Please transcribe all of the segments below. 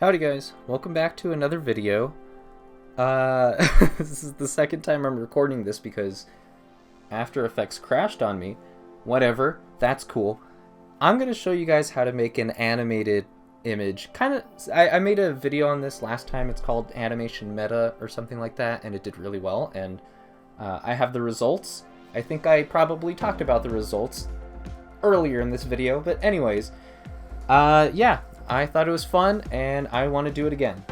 Howdy guys, welcome back to another video. This is the second time I'm recording this because After Effects crashed on me. Whatever, that's cool. I'm going to show you guys how to make an animated image. I made a video on this last time. It's called Animation Meta or something like that, and it did really well. And I have the results. I think I probably talked about the results earlier in this video, but anyways, yeah. I thought it was fun, and I want to do it again.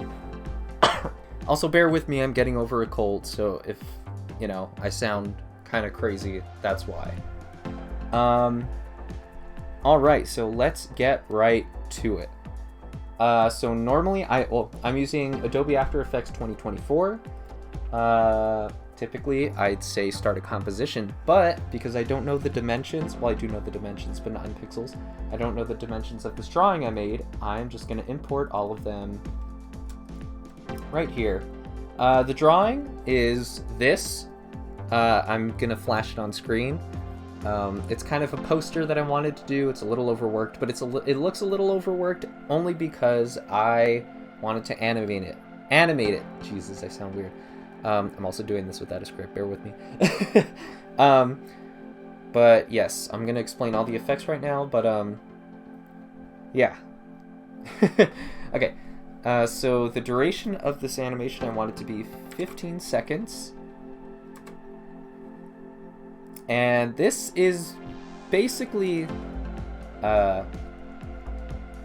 Also, bear with me, I'm getting over a cold, so if, you know, I sound kind of crazy, that's why. Alright, so let's get right to it. So normally, I'm using Adobe After Effects 2024. Typically, I'd say start a composition, but because I don't know the dimensions, well, I do know the dimensions, but not in pixels, I don't know the dimensions of this drawing I made, I'm just going to import all of them right here. The drawing is this. I'm going to flash it on screen. It's kind of a poster that I wanted to do. It's a little overworked, but it looks a little overworked only because I wanted to animate it. Jesus, I sound weird. I'm also doing this without a script, bear with me. But yes, I'm gonna explain all the effects right now, but yeah. Okay, so the duration of this animation, I want it to be 15 seconds. And this is basically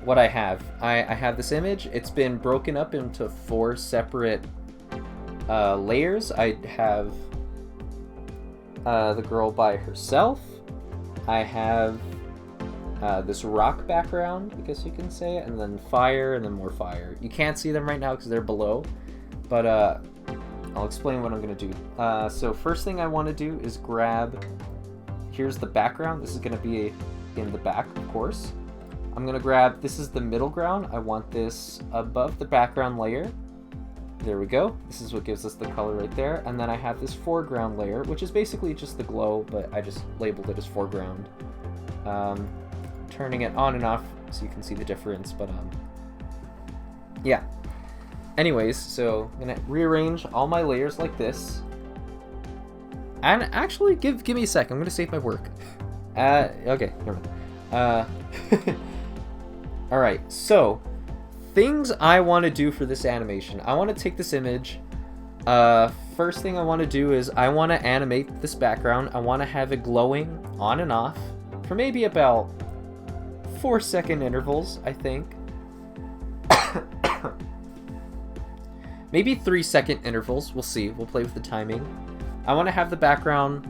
what I have. I have this image. It's been broken up into 4 separate layers. I have the girl by herself. I have this rock background, I guess you can say, and then fire, and then more fire. You can't see them right now because they're below, but I'll explain what I'm going to do. So first thing I want to do is grab, here's the background. This is going to be in the back, of course. I'm going to grab, this is the middle ground. I want this above the background layer. There we go. This is what gives us the color right there. And then I have this foreground layer, which is basically just the glow, but I just labeled it as foreground. Turning it on and off so you can see the difference, but yeah. Anyways, so I'm gonna rearrange all my layers like this. And actually, give me a sec. I'm gonna save my work. Okay, never mind. All right, so things I want to do for this animation. I want to take this image. First thing I want to do is I want to animate this background. I want to have it glowing on and off for maybe about 4-second intervals, I think. Maybe 3-second intervals. We'll see. We'll play with the timing. I want to have the background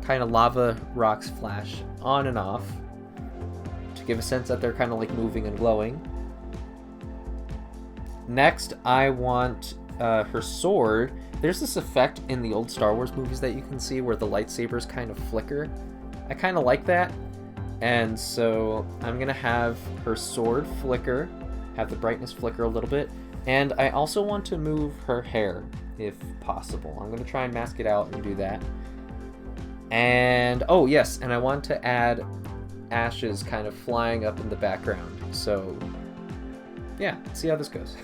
kind of lava rocks flash on and off to give a sense that they're kind of like moving and glowing. Next, I want her sword. There's this effect in the old Star Wars movies that you can see where the lightsabers kind of flicker. I kind of like that. And so I'm going to have her sword flicker, have the brightness flicker a little bit. And I also want to move her hair, if possible. I'm going to try and mask it out and do that. And, oh yes, and I want to add ashes kind of flying up in the background. So yeah, see how this goes.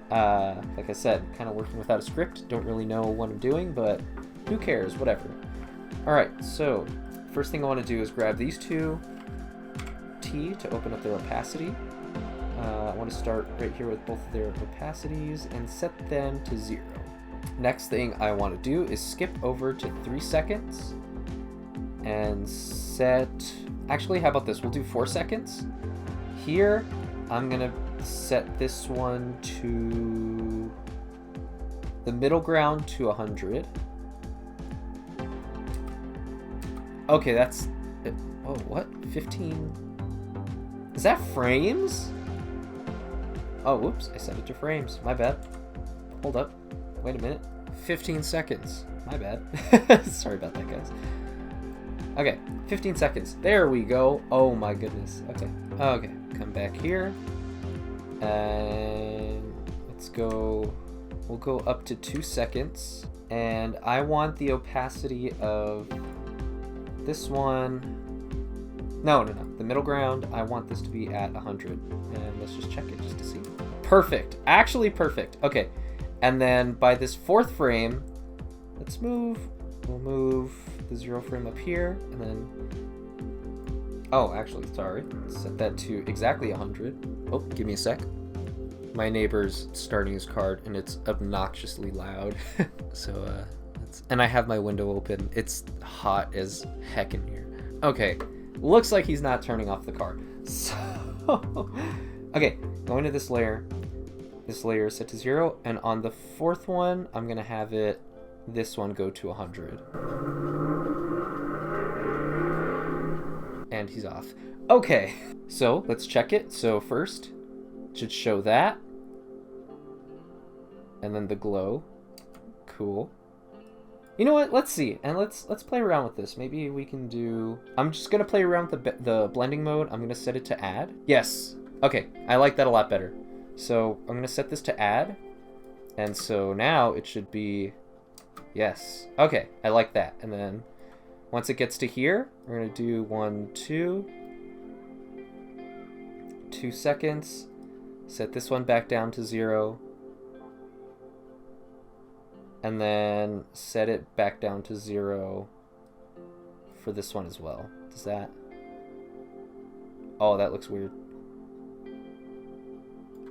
Like I said, kind of working without a script. Don't really know what I'm doing, but who cares? Whatever. All right, so first thing I want to do is grab these two T to open up their opacity. I want to start right here with both of their opacities and set them to 0. Next thing I want to do is skip over to 3 seconds and set... Actually, how about this? We'll do 4 seconds. Here, I'm going to set this one to the middle ground to 100. Okay, that's... Oh, what? 15... Is that frames? Oh, whoops, I set it to frames. My bad. Hold up. Wait a minute. 15 seconds. My bad. Sorry about that, guys. Okay, 15 seconds. There we go. Oh my goodness. Okay. Okay, come back here. And let's go... We'll go up to 2 seconds. And I want the opacity of this one... No. The middle ground, I want this to be at 100. And let's just check it just to see. Perfect. Actually perfect. Okay. And then by this 4th frame, let's move. We'll move the 0 frame up here, and then... Oh, actually, sorry. Set that to exactly 100. Oh, give me a sec. My neighbor's starting his card, and it's obnoxiously loud. So, and I have my window open. It's hot as heck in here. Okay, looks like he's not turning off the card. So, okay, going to this layer. This layer is set to 0, and on the 4th one, I'm gonna have this one go to 100. And he's off. Okay, so let's check it. So first, should show that. And then the glow. Cool. You know what? Let's see. And let's play around with this. Maybe we can do... I'm just going to play around with the blending mode. I'm going to set it to add. Yes. Okay. I like that a lot better. So I'm going to set this to add. And so now it should be... Yes. Okay. I like that. And then once it gets to here, we're going to do 1, 2. 2 seconds. Set this one back down to 0. And then set it back down to 0 for this one as well. Does that? Oh, that looks weird.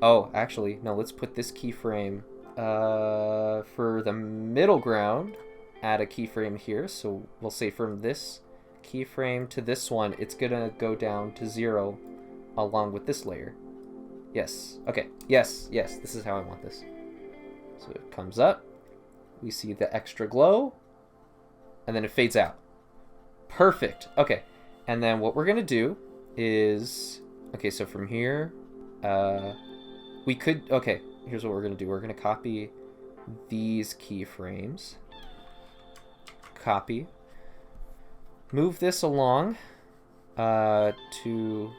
Oh, actually, no, let's put this keyframe for the middle ground. Add a keyframe here. So we'll say from this keyframe to this one, it's gonna go down to 0 along with this layer. Yes. Okay. Yes. Yes. This is how I want this. So it comes up. We see the extra glow. And then it fades out. Perfect. Okay. And then what we're going to do is... Okay, so from here... we could... Okay, here's what we're going to do. We're going to copy these keyframes. Copy. Move this along to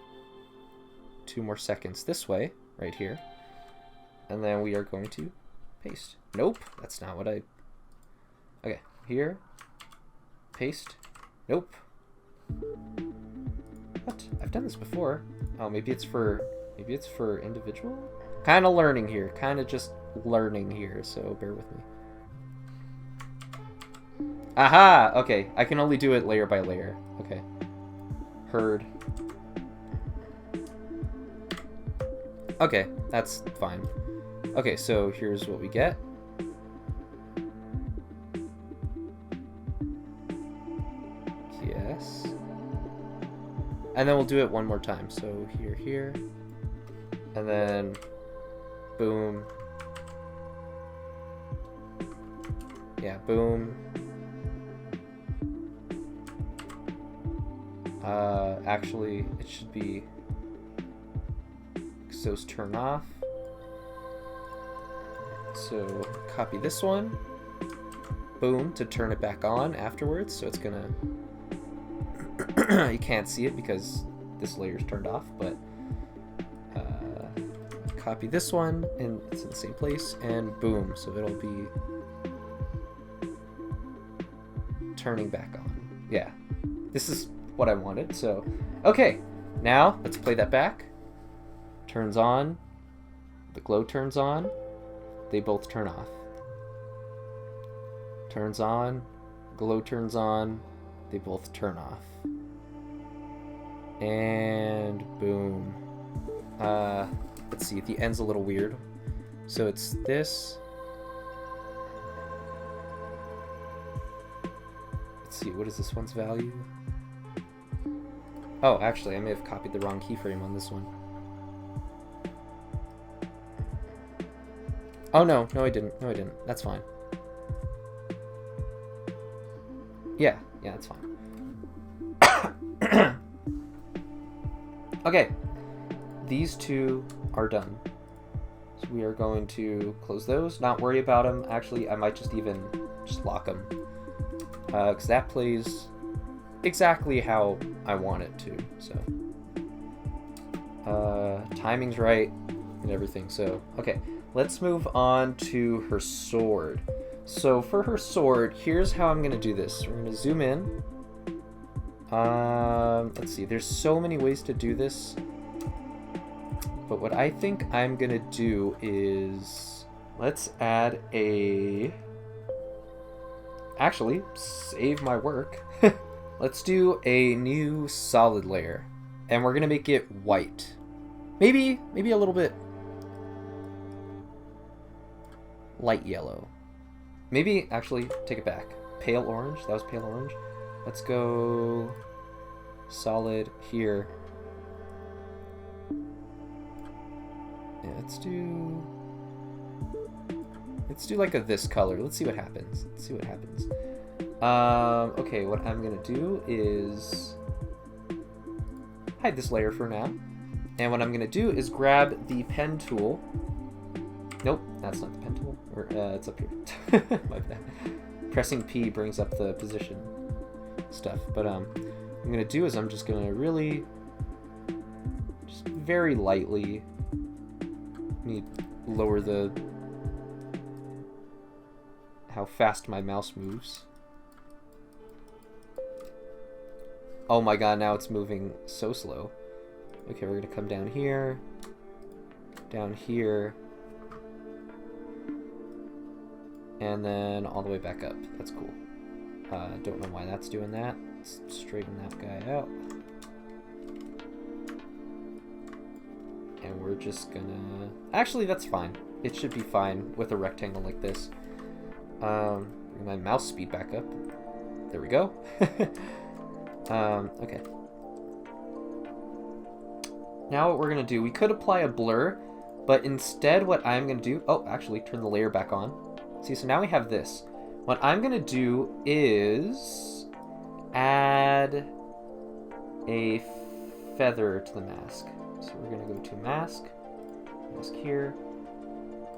2 more seconds this way, right here. And then we are going to paste. Nope, that's not what I... Okay, here. Paste. Nope. What? I've done this before. Oh, maybe it's for individual? Kind of learning here. Kind of just learning here, so bear with me. Aha! Okay, I can only do it layer by layer. Okay. Heard. Okay, that's fine. Okay, so here's what we get. Yes. And then we'll do it one more time. So here. And then boom. Yeah, boom. Actually, it should be those turn off. So copy this one. Boom, to turn it back on afterwards. So it's gonna... you can't see it because this layer's turned off, but copy this one and it's in the same place, and boom, so it'll be turning back on. Yeah, this is what I wanted. So okay, now let's play that back. Turns on, the glow turns on, they both turn off. Turns on, glow turns on, they both turn off. And boom. Let's see, the end's a little weird. So it's this. Let's see, what is this one's value? Oh, actually, I may have copied the wrong keyframe on this one. Oh, no, I didn't. No, I didn't. That's fine. Yeah, that's fine. Okay, these two are done. So we are going to close those, not worry about them. Actually, I might just lock them. Because that plays exactly how I want it to. So, timing's right and everything. So, okay, let's move on to her sword. So for her sword, here's how I'm going to do this. We're going to zoom in. Let's see, there's so many ways to do this. But what I think I'm gonna do is, let's add a, actually, save my work. Let's do a new solid layer, and we're gonna make it white. Maybe a little bit light yellow. Maybe, actually, take it back. Pale orange, that was pale orange. Let's go solid here. Yeah, let's do like this color. Let's see what happens. Okay, what I'm gonna do is hide this layer for now. And what I'm gonna do is grab the pen tool. Nope, that's not the pen tool. It's up here. My bad. Pressing P brings up the position stuff. But what I'm gonna do is I'm just gonna really, just very lightly, lower the how fast my mouse moves. Oh my god, now it's moving so slow. Okay, we're gonna come down here, and then all the way back up. That's cool. Don't know why that's doing that. Let's straighten that guy out. And we're just gonna... Actually, that's fine. It should be fine with a rectangle like this. Bring my mouse speed back up. There we go. Okay. Now what we're gonna do, we could apply a blur, but instead what I'm gonna do... Oh, actually, turn the layer back on. See, so now we have this. What I'm gonna do is add a feather to the mask. So we're gonna go to mask here,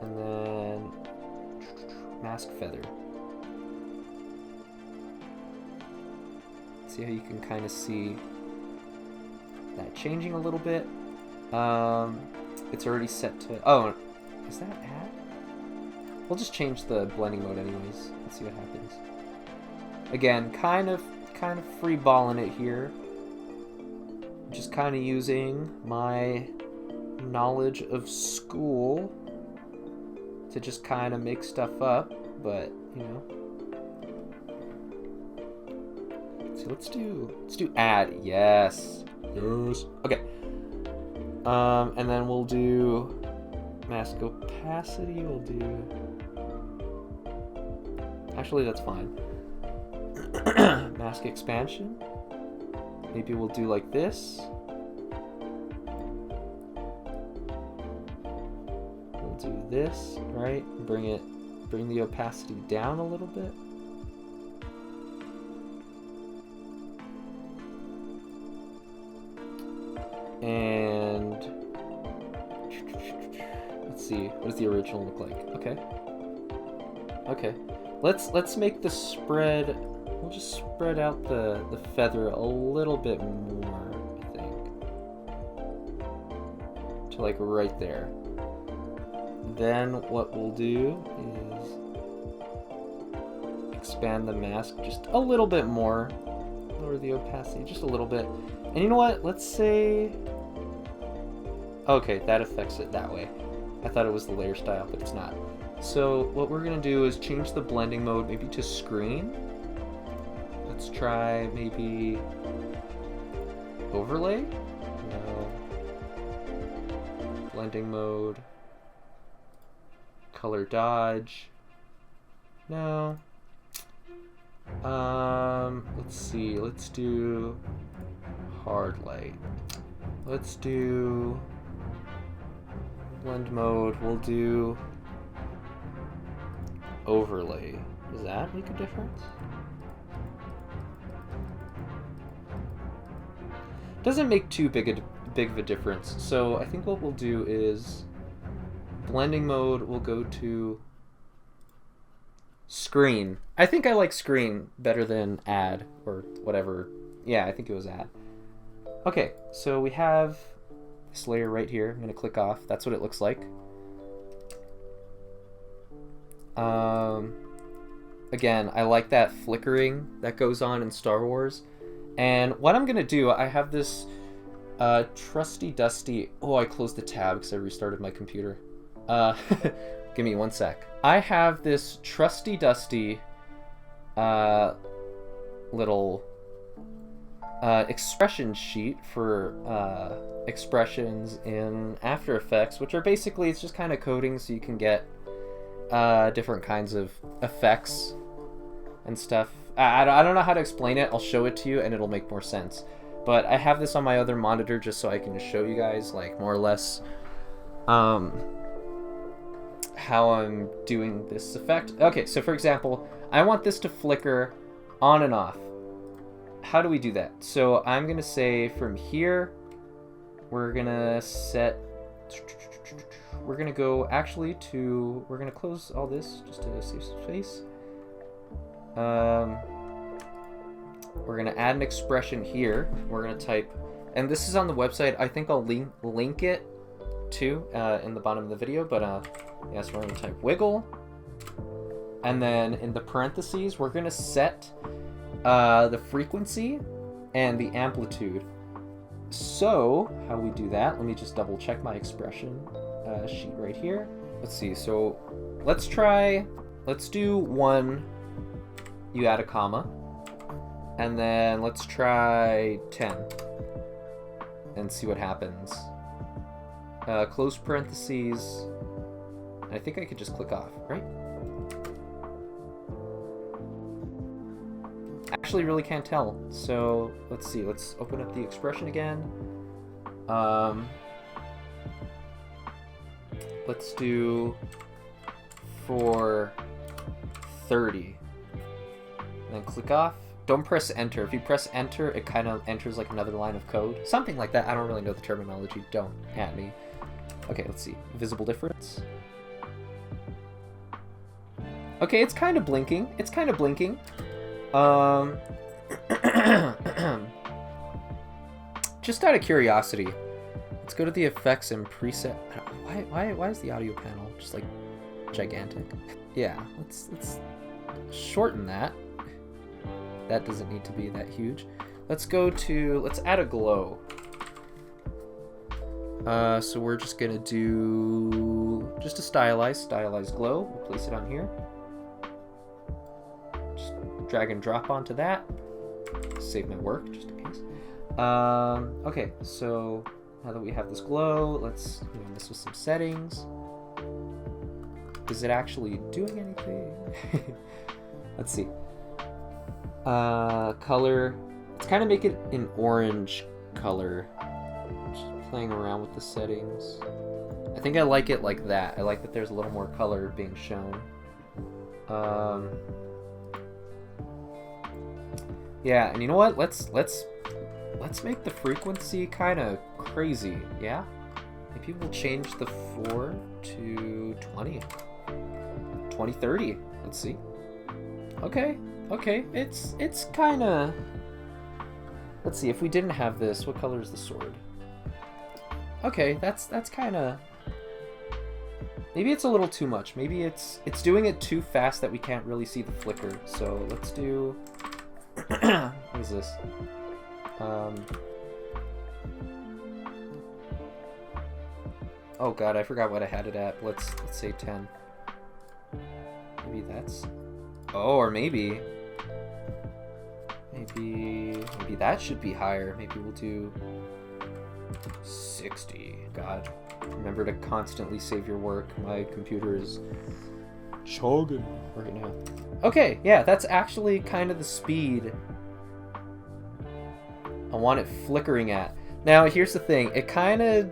and then mask feather. See how you can kind of see that changing a little bit. It's already set to... Oh, is that add? We'll just change the blending mode anyways. Let's see what happens. Again, kind of free balling it here. Just kind of using my knowledge of school to just kind of make stuff up, but you know. So let's do add. Yes. Okay. And then we'll do mask opacity. We'll do. Actually, that's fine. Mask expansion. Maybe we'll do like this. We'll do this, right? Bring the opacity down a little bit. And let's see, what does the original look like? Okay. Let's make the spread. We'll just spread out the feather a little bit more, I think. To like right there. Then what we'll do is expand the mask just a little bit more. Lower the opacity just a little bit. And you know what? Let's say... Okay, that affects it that way. I thought it was the layer style, but it's not. So what we're going to do is change the blending mode maybe to screen. Let's try maybe overlay. No. Blending mode. Color dodge. No. Let's see. Let's do hard light. Let's do blend mode. We'll do overlay. Does that make a difference? Doesn't make too big of a difference. So I think what we'll do is blending mode will go to screen. I think I like screen better than add or whatever. Yeah, I think it was add. Okay, so we have this layer right here. I'm going to click off. That's what it looks like. Again, I like that flickering that goes on in Star Wars. And what I'm going to do, I have this Trusty Dusty. Oh, I closed the tab because I restarted my computer. Give me 1 sec. I have this Trusty Dusty little expression sheet for expressions in After Effects, which are basically, it's just kind of coding so you can get different kinds of effects and stuff. I don't know how to explain it. I'll show it to you and it'll make more sense. But I have this on my other monitor just so I can just show you guys, like, more or less how I'm doing this effect. Okay, so for example, I want this to flicker on and off. How do we do that? So I'm gonna say from here, we're gonna set, we're gonna go actually to, we're gonna close all this just to save space. We're gonna add an expression here. We're gonna type, and this is on the website. I think I'll link it too in the bottom of the video, but yeah, so we're gonna type wiggle, and then in the parentheses, we're gonna set the frequency and the amplitude. So how we do that, let me just double check my expression sheet right here. Let's see, so let's do 1, you add a comma, and then let's try 10 and see what happens. Close parentheses, I think I could just click off, right? Actually really can't tell, so let's see, let's open up the expression again. Let's do for 30 and then click off. Don't press enter. If you press enter, it kind of enters like another line of code, something like that. I don't really know the terminology, don't at me. Okay, let's see, visible difference. Okay, it's kind of blinking, just out of curiosity, let's go to the effects and preset. Why is the audio panel just like gigantic? Yeah, let's shorten that. That doesn't need to be that huge. Let's add a glow. So we're just gonna do just a stylized glow. We'll place it on here. Just drag and drop onto that. Save my work just in case. Okay, so now that we have this glow, let's mess with some settings. Is it actually doing anything? Let's see. Color. Let's kind of make it an orange color. Just playing around with the settings. I think I like it like that. I like that there's a little more color being shown. Yeah, and you know what? Let's make the frequency kind of crazy. Yeah, maybe we'll change the 4 to 20, 30. Let's see. Okay, it's kind of. Let's see, if we didn't have this, what color is the sword? Okay, that's kind of. Maybe it's a little too much. Maybe it's doing it too fast that we can't really see the flicker. So let's do. What is this? Oh god, I forgot what I had it at. Let's say 10. Maybe that's. Oh, or maybe that should be higher. Maybe we'll do 60. God, remember to constantly save your work. My computer is chugging right now. Okay, yeah, that's actually kind of the speed I want it flickering at. Now, here's the thing. It kind of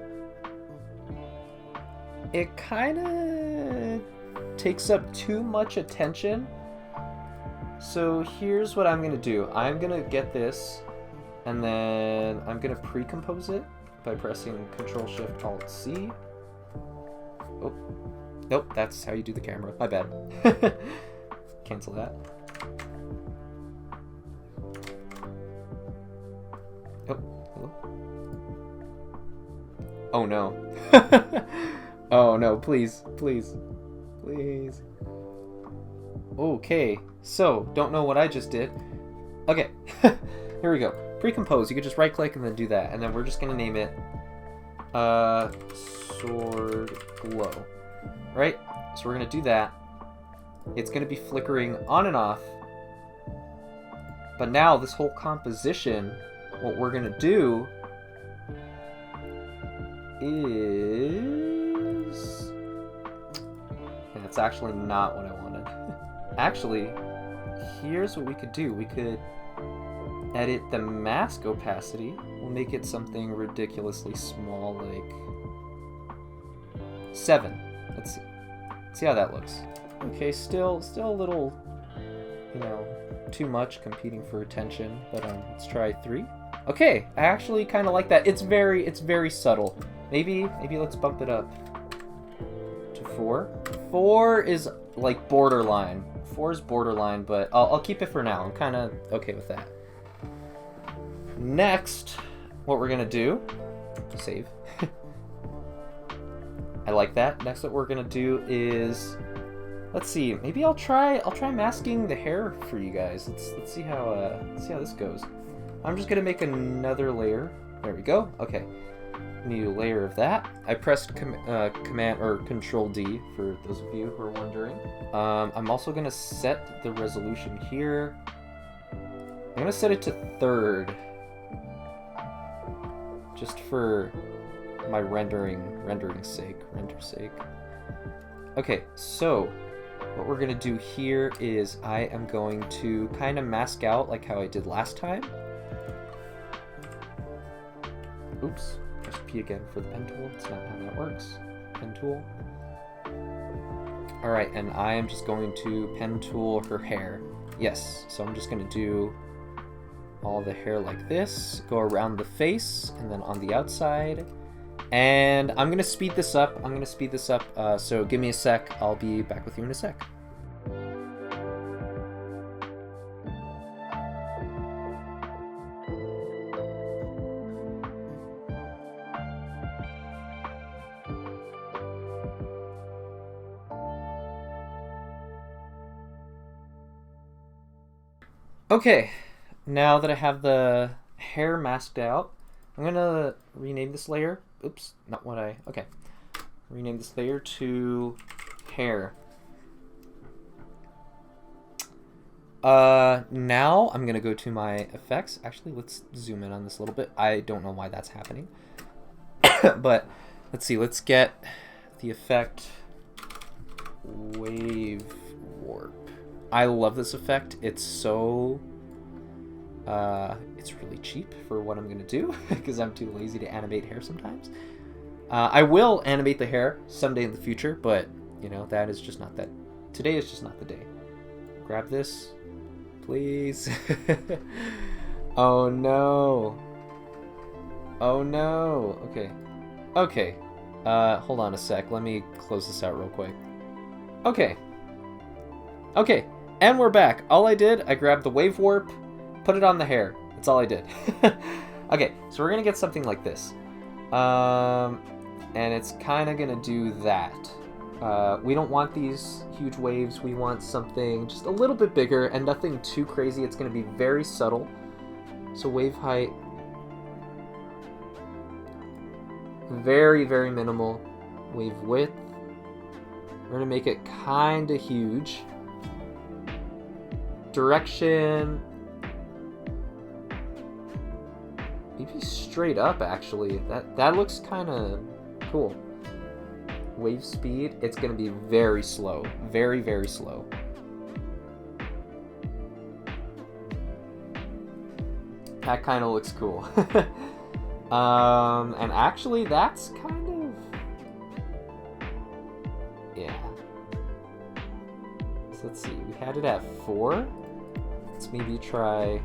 takes up too much attention. So here's what I'm going to do. I'm going to get this, and then I'm going to pre-compose it by pressing Control-Shift-Alt-C. Oh, nope, that's how you do the camera. My bad. Cancel that. Oh, hello? Oh no. Oh no, please. Okay, so, don't know what I just did. Okay. Here we go. Pre-compose. You could just right-click and then do that. And then we're just going to name it Sword Glow. Right? So we're going to do that. It's going to be flickering on and off. But now this whole composition, what we're going to do is... And it's actually not what I wanted. Actually, here's what we could do. We could edit the mask opacity. We'll make it something ridiculously small, like 7. Let's see. See how that looks. Okay, still a little, you know, too much competing for attention, but let's try 3. Okay, I actually kind of like that. It's very subtle. Maybe let's bump it up to 4. 4 is like borderline. 4 is borderline, but I'll keep it for now. I'm kind of okay with that. Next, what we're gonna do, save. I like that. Next, what we're gonna do is, let's see. Maybe I'll try masking the hair for you guys. Let's see how this goes. I'm just gonna make another layer. There we go. Okay, new layer of that. I pressed Command or Control D for those of you who are wondering. I'm also gonna set the resolution here. I'm gonna set it to 3rd, just for my render sake. Okay, so what we're gonna do here is I am going to kind of mask out like how I did last time. Oops, press P again for the pen tool. That's not how that works. Pen tool. All right, and I am just going to pen tool her hair. Yes, so I'm just gonna do all the hair like this, go around the face, and then on the outside. And I'm gonna speed this up. So give me a sec. I'll be back with you in a sec. Okay, now that I have the hair masked out, I'm gonna rename this layer. Oops, not what I... Okay. Rename this layer to hair. Now I'm gonna go to my effects. Actually, let's zoom in on this a little bit. I don't know why that's happening. But let's see, let's get the effect wave warp. I love this effect. It's so... it's really cheap for what I'm going to do because I'm too lazy to animate hair sometimes. I will animate the hair someday in the future, but, you know, that is just not that... Today is just not the day. Grab this, please. Oh, no. Oh, no. Okay. Okay. Hold on a sec. Let me close this out real quick. Okay. Okay. And we're back. All I did, I grabbed the wave warp, put it on the hair. That's all I did. Okay, so we're gonna get something like this. And it's kind of gonna do that. We don't want these huge waves. We want something just a little bit bigger and nothing too crazy. It's gonna be very subtle. So wave height, very, very minimal. Wave width, we're gonna make it kind of huge. Direction, maybe straight up, actually. That looks kind of cool. Wave speed, it's going to be very slow. Very, very slow. That kind of looks cool. And actually, that's kind of... Yeah. So let's see, we had it at 4. Let's maybe try...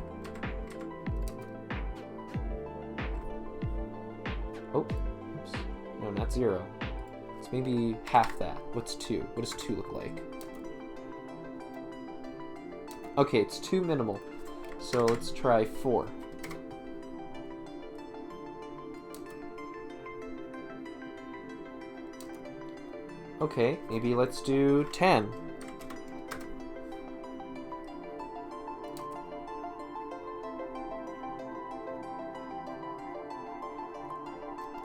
Oh, oops. No, not 0. It's maybe half that. What's 2? What does 2 look like? Okay, it's too minimal. So let's try 4. Okay, maybe let's do 10.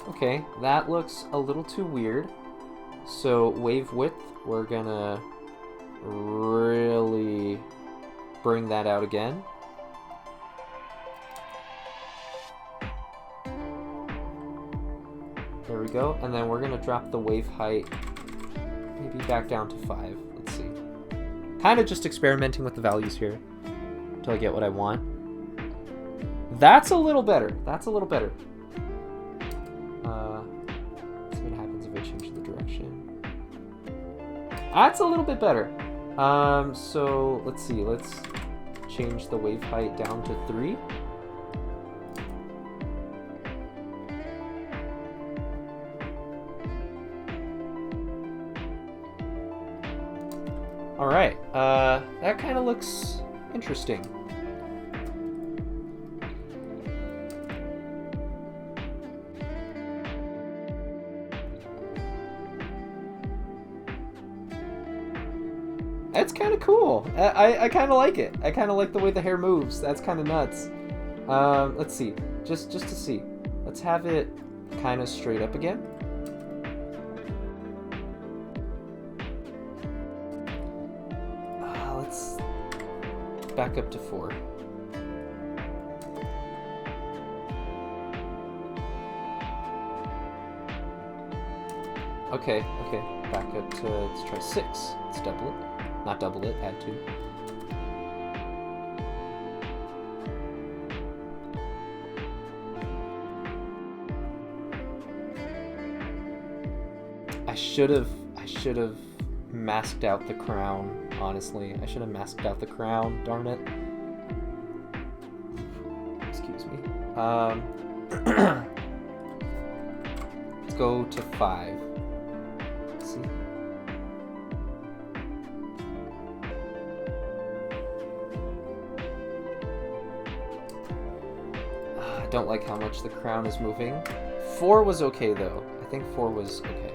Okay, that looks a little too weird. So wave width, we're gonna really bring that out again. There we go, and then we're gonna drop the wave height maybe back down to 5. Let's see. Kind of just experimenting with the values here until I get what I want. That's a little better. That's a little better. Let's see what happens if I change the direction. That's a little bit better. So let's see. Let's change the wave height down to 3. All right. That kind of looks interesting. That's kind of cool. I kind of like it. I kind of like the way the hair moves. That's kind of nuts. Let's see. Just to see. Let's have it kind of straight up again. Let's back up to 4. Okay. Back up to, let's try 6. Let's double it. Not double it, add 2. I should have masked out the crown, honestly. I should have masked out the crown, darn it. Excuse me. Let's go to 5. Let's see. I don't like how much the crown is moving. 4 was okay though. I think 4 was okay.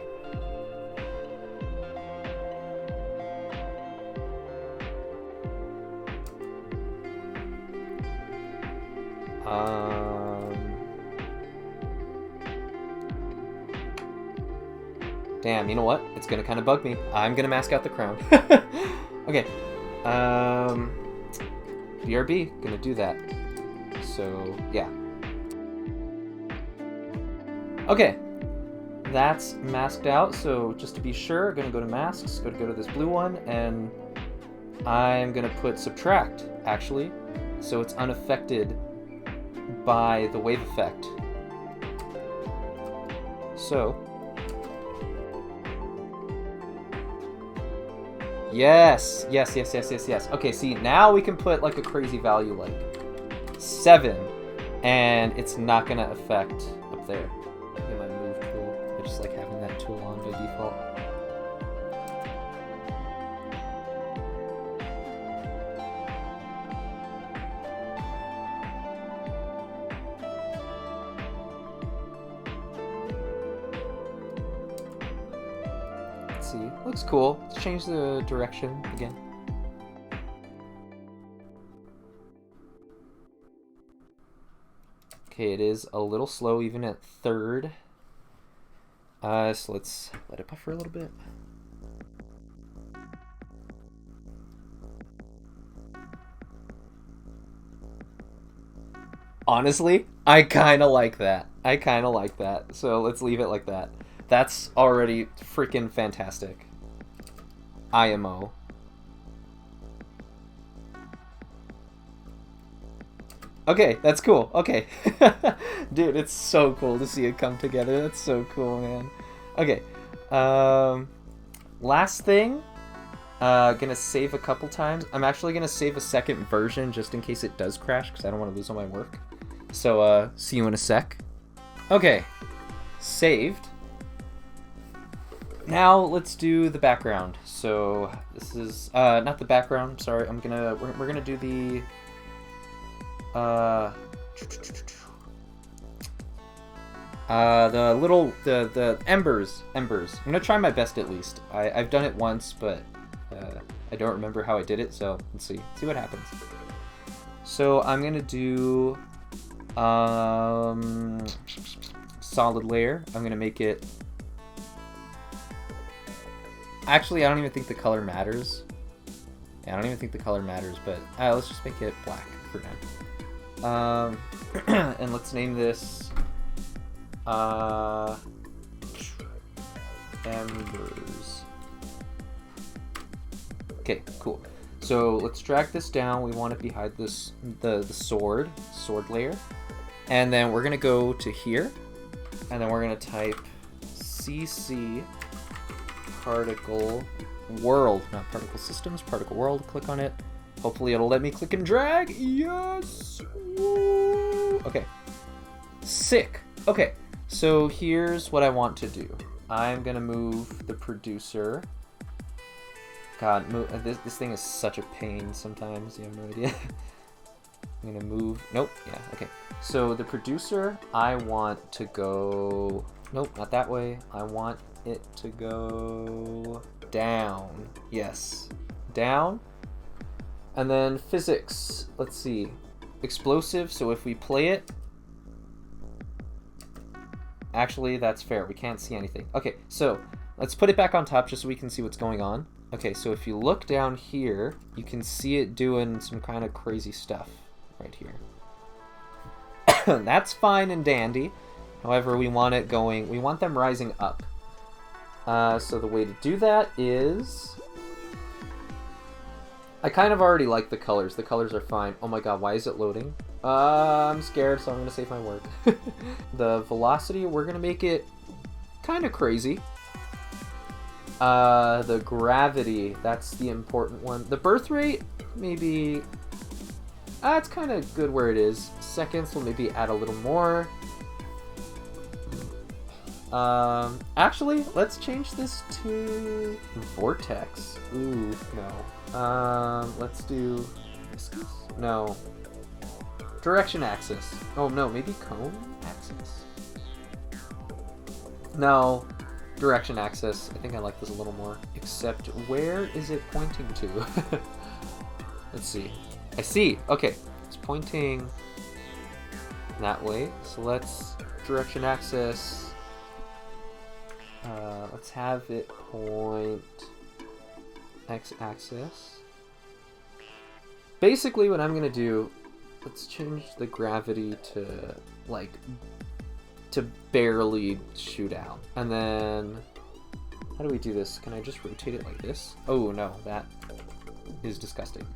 Damn, you know what? It's gonna kind of bug me. I'm gonna mask out the crown. Okay. BRB, gonna do that. So, yeah. Okay. That's masked out, so just to be sure, I'm gonna go to masks, go to this blue one, and I'm gonna put subtract, actually, so it's unaffected by the wave effect. So, yes. Okay, see, now we can put like a crazy value like 7, and it's not gonna affect up there. Get my move tool. I just like having that tool on by default. Let's see. Looks cool. Let's change the direction again. Okay, it is a little slow even at 3rd. So let's let it buffer a little bit. Honestly, I kind of like that. So let's leave it like that. That's already freaking fantastic. IMO. Okay, that's cool. Okay. Dude, it's so cool to see it come together. That's so cool, man. Okay. Last thing. Gonna save a couple times. I'm actually gonna save a second version just in case it does crash because I don't want to lose all my work. So, see you in a sec. Okay. Saved. Now let's do the background. So this is not the background. Sorry, we're gonna do the the embers. I'm gonna try my best at least. I've done it once, but I don't remember how I did it. So let's see what happens. So I'm gonna do solid layer. I'm gonna make it... Actually, I don't even think the color matters. Yeah, I don't even think the color matters, but let's just make it black for now. And let's name this Embers. Okay, cool. So let's drag this down. We want it behind this the sword layer. And then we're gonna go to here, and then we're gonna type CC particle world, not particle systems, particle world. Click on it. Hopefully it'll let me click and drag. Yes. Woo. Okay. Sick. Okay. So here's what I want to do. I'm gonna move the producer. God, this thing is such a pain sometimes. You have no idea. I'm gonna move. Nope. Yeah. Okay. So the producer, I want to go. Nope, not that way. I want it to go down. Yes, down. And then physics. Let's see. Explosive. So if we play it. Actually, that's fair. We can't see anything. Okay, so let's put it back on top just so we can see what's going on. Okay, so if you look down here, you can see it doing some kind of crazy stuff right here. That's fine and dandy. However, we want it going, we want them rising up. So the way to do that is... I kind of already like the colors. The colors are fine. Oh my god, why is it loading? I'm scared, so I'm going to save my work. The velocity, we're going to make it kind of crazy. The gravity, that's the important one. The birth rate, maybe... it's kind of good where it is. Seconds, we'll maybe add a little more. Actually, let's change this to vortex. Ooh, no. Let's do... No. Direction axis. Oh no, maybe cone axis? No. Direction axis. I think I like this a little more. Except, where is it pointing to? Let's see. I see. Okay. It's pointing that way. So let's direction axis. Let's have it point x-axis. Basically, what I'm going to do, let's change the gravity to, like, to barely shoot out. And then, how do we do this? Can I just rotate it like this? Oh, no, that is disgusting.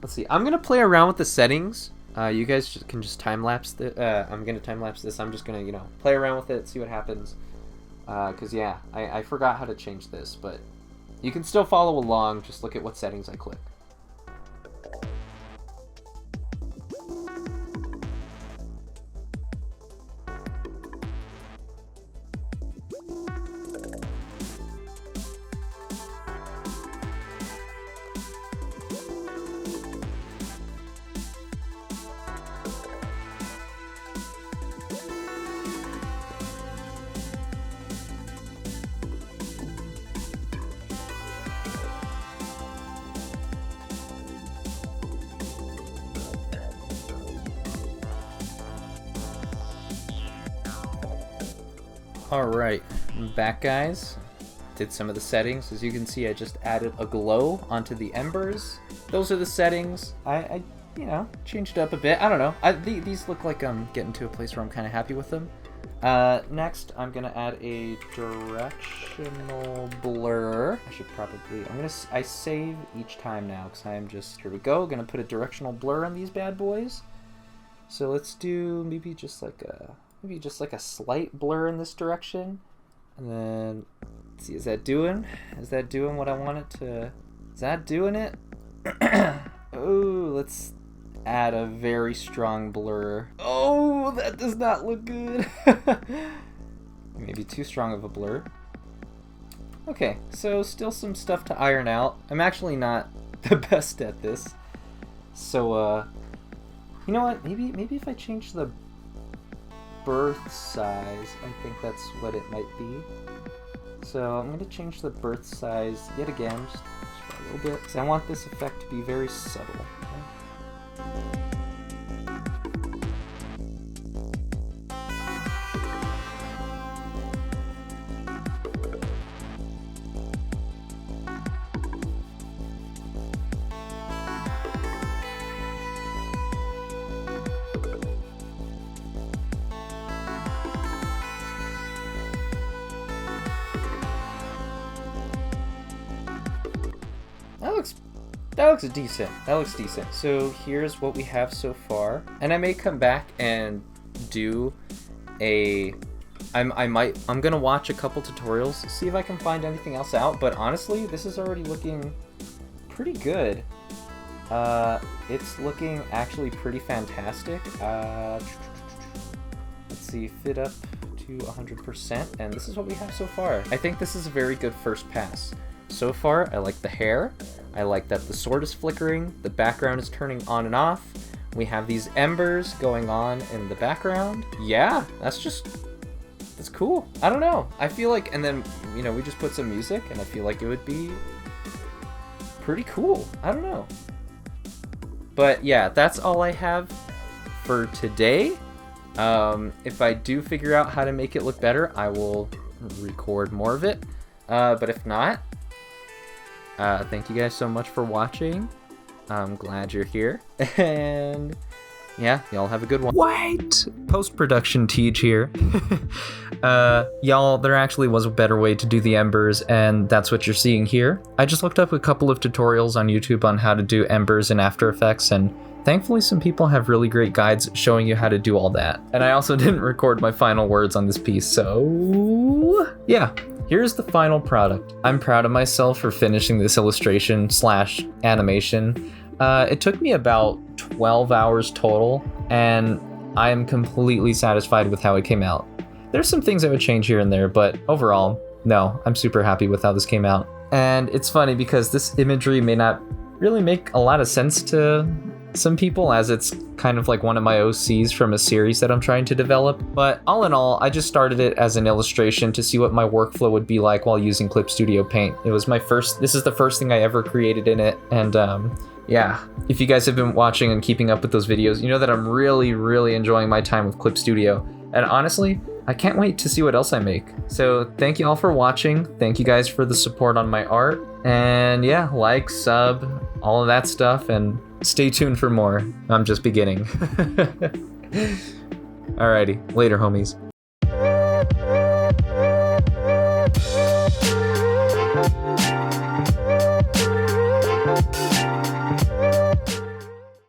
Let's see. I'm going to play around with the settings. You guys can just time-lapse I'm going to time-lapse this. I'm just going to, you know, play around with it, see what happens. Because, yeah, I forgot how to change this, but you can still follow along. Just look at what settings I click. Alright, I'm back, guys. Did some of the settings. As you can see, I just added a glow onto the embers. Those are the settings. I you know, changed it up a bit. I don't know. These look like I'm getting to a place where I'm kind of happy with them. Next, I'm gonna add a directional blur. I should probably, I save each time now because I am just, here we go, gonna put a directional blur on these bad boys. So let's do maybe just like a slight blur in this direction. And then, let's see, is that doing what I want it to, is that doing it? Oh, let's add a very strong blur. Oh, that does not look good. Maybe too strong of a blur. Okay, so still some stuff to iron out. I'm actually not the best at this. So, you know what? Maybe if I change the birth size, I think that's what it might be. So I'm going to change the birth size yet again, just a little bit, because I want this effect to be very subtle. Okay? That looks decent. That looks decent. So here's what we have so far. And I may come back and do I'm gonna watch a couple tutorials, see if I can find anything else out, but honestly, this is already looking pretty good. It's looking actually pretty fantastic. Let's see, fit up to 100%, and this is what we have so far. I think this is a very good first pass. So far, I like the hair. I like that the sword is flickering, the background is turning on and off. We have these embers going on in the background. Yeah, that's cool. I don't know. I feel like, and then, you know, we just put some music, and I feel like it would be pretty cool. I don't know. But yeah, that's all I have for today. If I do figure out how to make it look better, I will record more of it. But if not, thank you guys so much for watching. I'm glad you're here. And yeah, y'all have a good one. Wait! Post-production Teach here. Y'all, there actually was a better way to do the embers, and that's what you're seeing here. I just looked up a couple of tutorials on YouTube on how to do embers in After Effects, and thankfully some people have really great guides showing you how to do all that. And I also didn't record my final words on this piece, so yeah. Here's the final product. I'm proud of myself for finishing this illustration / animation. It took me about 12 hours total, and I am completely satisfied with how it came out. There's some things I would change here and there, but overall, no, I'm super happy with how this came out. And it's funny because this imagery may not really make a lot of sense to some people, as it's kind of like one of my OCs from a series that I'm trying to develop. But all in all, I just started it as an illustration to see what my workflow would be like while using Clip Studio Paint. This is the first thing I ever created in it, and yeah, if you guys have been watching and keeping up with those videos, you know that I'm really, really enjoying my time with Clip Studio. And honestly, I can't wait to see what else I make. So thank you all for watching. Thank you guys for the support on my art. And yeah, like, sub, all of that stuff, and stay tuned for more. I'm just beginning. Alrighty, later homies.